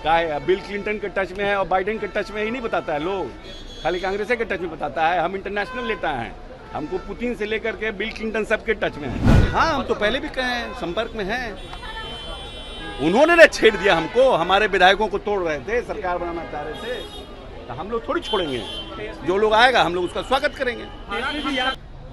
क्या है, bill Clinton के टच में है और बाइडेन के टच में ही नहीं बताता है लोग, खाली कांग्रेस के टच में बताता है। हम इंटरनेशनल लेता है, हमको पुतिन से लेकर के बिल क्लिंटन सबके टच में है। हाँ, हम तो पहले भी कहे हैं, संपर्क में हैं। उन्होंने ना छेड़ दिया हमको, हमारे विधायकों को तोड़ रहे थे, सरकार बनाना चाह रहे थे, तो हम लोग थोड़ी छोड़ेंगे। जो लोग आएगा हम लोग उसका स्वागत करेंगे।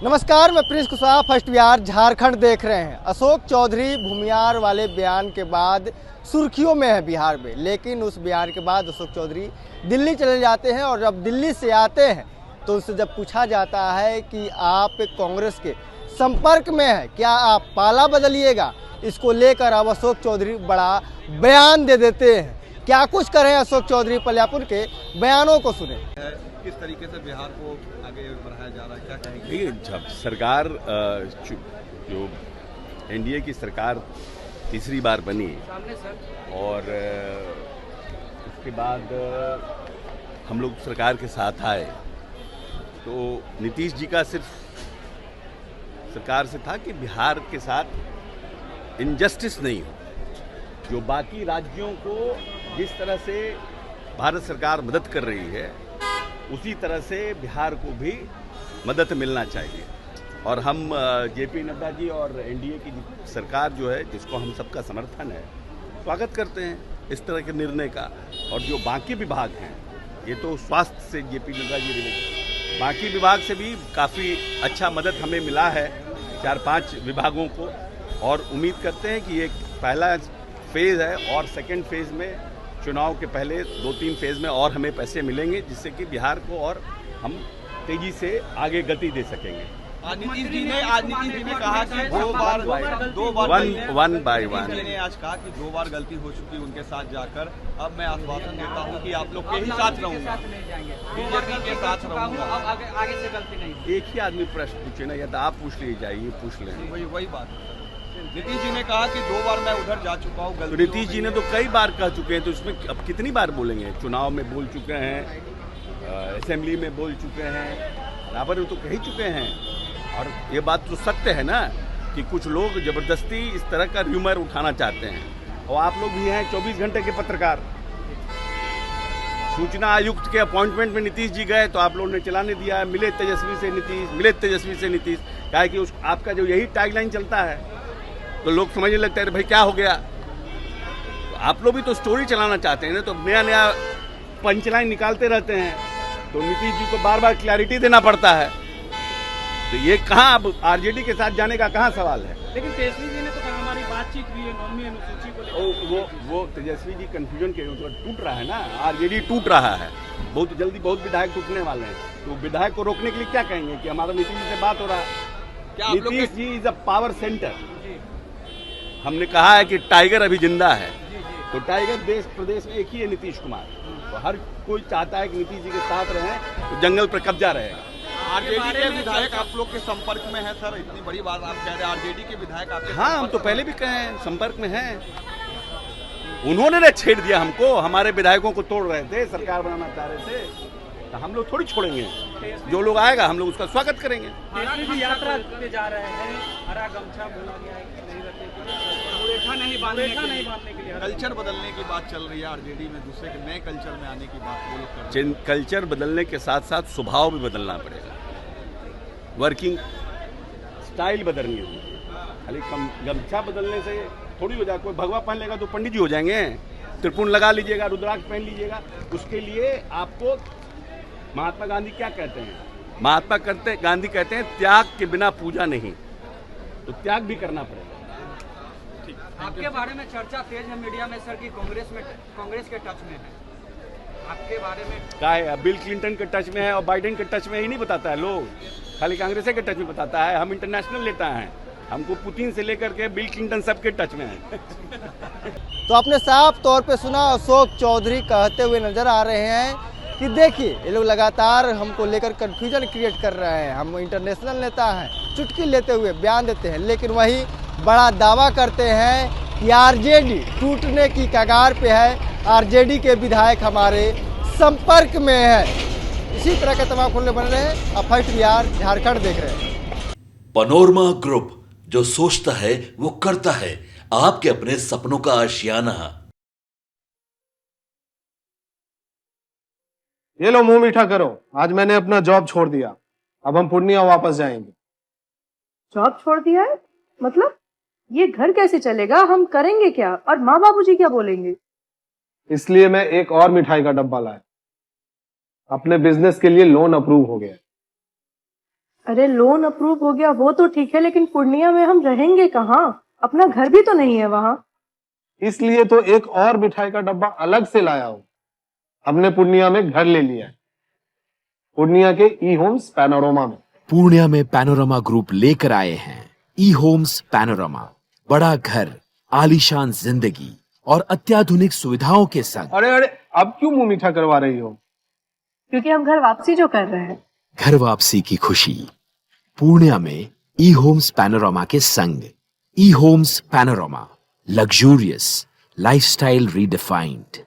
नमस्कार, मैं प्रिंस कुशवाहा, फर्स्ट बिहार झारखंड देख रहे हैं। अशोक चौधरी भूमियार वाले बयान के बाद सुर्खियों में है बिहार में, लेकिन उस बयान के बाद अशोक चौधरी दिल्ली चले जाते हैं और जब दिल्ली से आते हैं तो उससे जब पूछा जाता है कि आप कांग्रेस के संपर्क में हैं, क्या आप पाला बदलिएगा, इसको लेकर अब अशोक चौधरी बड़ा बयान दे देते हैं। क्या कुछ करें अशोक चौधरी, पल्यापुर के बयानों को सुने। किस तरीके से बिहार को आगे बढ़ाया जा रहा है, क्या कहेंगे? देखिए, जब सरकार जो एनडीए की सरकार तीसरी बार बनी और उसके बाद हम लोग सरकार के साथ आए, तो नीतीश जी का सिर्फ सरकार से था कि बिहार के साथ इनजस्टिस नहीं हो। जो बाकी राज्यों को जिस तरह से भारत सरकार मदद कर रही है, उसी तरह से बिहार को भी मदद मिलना चाहिए। और हम जेपी नड्डा जी और एनडीए की सरकार जो है, जिसको हम सबका समर्थन है, स्वागत करते हैं इस तरह के निर्णय का। और जो बाकी विभाग हैं, ये तो स्वास्थ्य से जेपी नड्डा जी रिलेटेड, बाकी विभाग से भी काफ़ी अच्छा मदद हमें मिला है, 4-5 विभागों को। और उम्मीद करते हैं कि ये पहला फेज़ है और सेकेंड फेज़ में चुनाव के पहले 2-3 फेज़ में और हमें पैसे मिलेंगे, जिससे कि बिहार को और हम तेजी से आगे गति दे सकेंगे। नीतीश जी ने कहा कि दो बार वन बाय वन जी ने आज कहा कि 2 बार गलती हो चुकी उनके साथ जाकर। अब मैं आश्वासन देता हूं कि आप लोग के ही साथ रहूंगा, बीजेपी के साथ रहूंगा। आगे से गलती नहीं। एक ही आदमी प्रश्न पूछे ना, या तो आप पूछ लीजिए, ये पूछ लें। वही बात। नीतीश जी ने कहा कि 2 बार मैं उधर जा चुका हूँ, तो नीतीश जी ने तो कई बार कह चुके हैं, तो उसमें अब कितनी बार बोलेंगे? चुनाव में बोल चुके हैं, असेंबली में बोल चुके हैं, बराबर में तो कह ही चुके हैं। और ये बात तो सत्य है ना कि कुछ लोग जबरदस्ती इस तरह का र्यूमर उठाना चाहते हैं। और आप लोग भी हैं 24 घंटे के पत्रकार। सूचना आयुक्त के अपॉइंटमेंट में नीतीश जी गए तो आप लोगों ने चलाने दिया, मिले तेजस्वी से नीतीश, मिले तेजस्वी से नीतीश। क्या है कि आपका जो यही टैगलाइन चलता है, तो लोग समझने लगते हैं भाई क्या हो गया। तो आप लोग भी तो स्टोरी चलाना चाहते हैं ना, तो नया पंचलाइन निकालते रहते हैं, तो नीतीश जी को बार बार क्लैरिटी देना पड़ता है। तो ये कहाँ, अब आरजेडी के साथ जाने का कहाँ सवाल है? लेकिन तेजस्वी जी ने तो कहा हमारी बातचीत हुई है नौवीं अनुसूची को लेकर। वो तेजस्वी जी कंफ्यूजन के टूट रहा है ना, आरजेडी टूट रहा है। बहुत जल्दी बहुत विधायक टूटने वाले हैं, तो विधायक को रोकने के लिए क्या कहेंगे कि हमारा नीतीश जी से बात हो रहा है। Nitish ji is a power centre. हमने कहा है कि टाइगर अभी जिंदा है, तो टाइगर देश प्रदेश में एक ही है, नीतीश कुमार। तो हर कोई चाहता है कि नीतीश जी के साथ रहें, तो जंगल पर कब्जा रहेगा। आरजेडी के विधायक आप लोग के संपर्क में है सर, इतनी बड़ी बात आप कह रहे हैं, आरजेडी के विधायक आपके? हाँ, हम तो पहले भी कहे हैं, संपर्क में हैं। उन्होंने ना छेड़ दिया हमको, हमारे विधायकों को तोड़ रहे थे, सरकार बनाना चाह रहे थे, तो हम लोग थोड़ी छोड़ेंगे। जो लोग आएगा हम लोग उसका स्वागत करेंगे। यात्रा पे जा रहे हैं, हरा गमछा बोला गया है कि नहीं रखने के लिए, मुरेठा नहीं बांधने के लिए। कल्चर बदलने की बात चल रही है आरजेडी में, दूसरे के नए कल्चर में आने की बात वो लोग कर रहे हैं। कल्चर बदलने के साथ साथ स्वभाव भी बदलना पड़ेगा, वर्किंग स्टाइल बदलनी होगी। खाली गमछा बदलने से थोड़ी हो जाए। कोई भगवा पहन लेगा तो पंडित जी हो जाएंगे, त्रिपुण लगा लीजिएगा, रुद्राक्ष पहन लीजिएगा। उसके लिए आपको महात्मा गांधी क्या कहते हैं? महात्मा गांधी कहते हैं त्याग के बिना पूजा नहीं, तो त्याग भी करना पड़ेगा। आपके बारे में चर्चा तेज है मीडिया में सर कि कांग्रेस के टच में है, आपके बारे में क्या है, बिल क्लिंटन के टच में है और बाइडेन के टच में ही नहीं बताता है लोग, खाली कांग्रेस के टच में बताता है। हम इंटरनेशनल लेता है, हमको पुतिन से लेकर के बिल क्लिंटन सबके टच में है। तो आपने साफ तौर पे सुना, अशोक चौधरी कहते हुए नजर आ रहे हैं कि देखिए, ये लोग लगातार हमको लेकर कंफ्यूजन क्रिएट कर रहे हैं। हम इंटरनेशनल नेता हैं, चुटकी लेते हुए बयान देते हैं, लेकिन वही बड़ा दावा करते हैं कि आरजेडी टूटने की कगार पे है, आरजेडी के विधायक हमारे संपर्क में है। इसी तरह के तमाम खुले बन रहे हैं। अब फर्स्ट बिहार झारखंड देख रहे हैं। पनोरमा ग्रुप, जो सोचता है वो करता है, आपके अपने सपनों का आशियाना। ये लो मुंह मीठा करो, आज मैंने अपना जॉब छोड़ दिया, अब हम पूर्णिया वापस जाएंगे। जॉब छोड़ दिया है? मतलब ये घर कैसे चलेगा? हम करेंगे क्या? और माँ बाबूजी क्या बोलेंगे? इसलिए मैं एक और मिठाई का डब्बा लाया। अपने बिजनेस के लिए लोन अप्रूव हो गया। अरे लोन अप्रूव हो गया वो तो ठीक है, लेकिन पूर्णिया में हम रहेंगे कहाँ? अपना घर भी तो नहीं है वहाँ। इसलिए तो एक और मिठाई का डब्बा अलग से लाया हूं। हमने पूर्णिया में घर ले लिया है, पूर्णिया के ई होम्स पैनोरमा में। पूर्णिया में पैनोरमा ग्रुप लेकर आए हैं ई होम्स पैनोरमा, बड़ा घर, आलीशान जिंदगी और अत्याधुनिक सुविधाओं के संग। अरे अरे, अब क्यों मुंह मीठा करवा रही हो? क्योंकि हम घर वापसी जो कर रहे हैं। घर वापसी की खुशी पूर्णिया में ई होम्स पैनोरमा के संग। ई Homes Panorama, luxurious lifestyle redefined.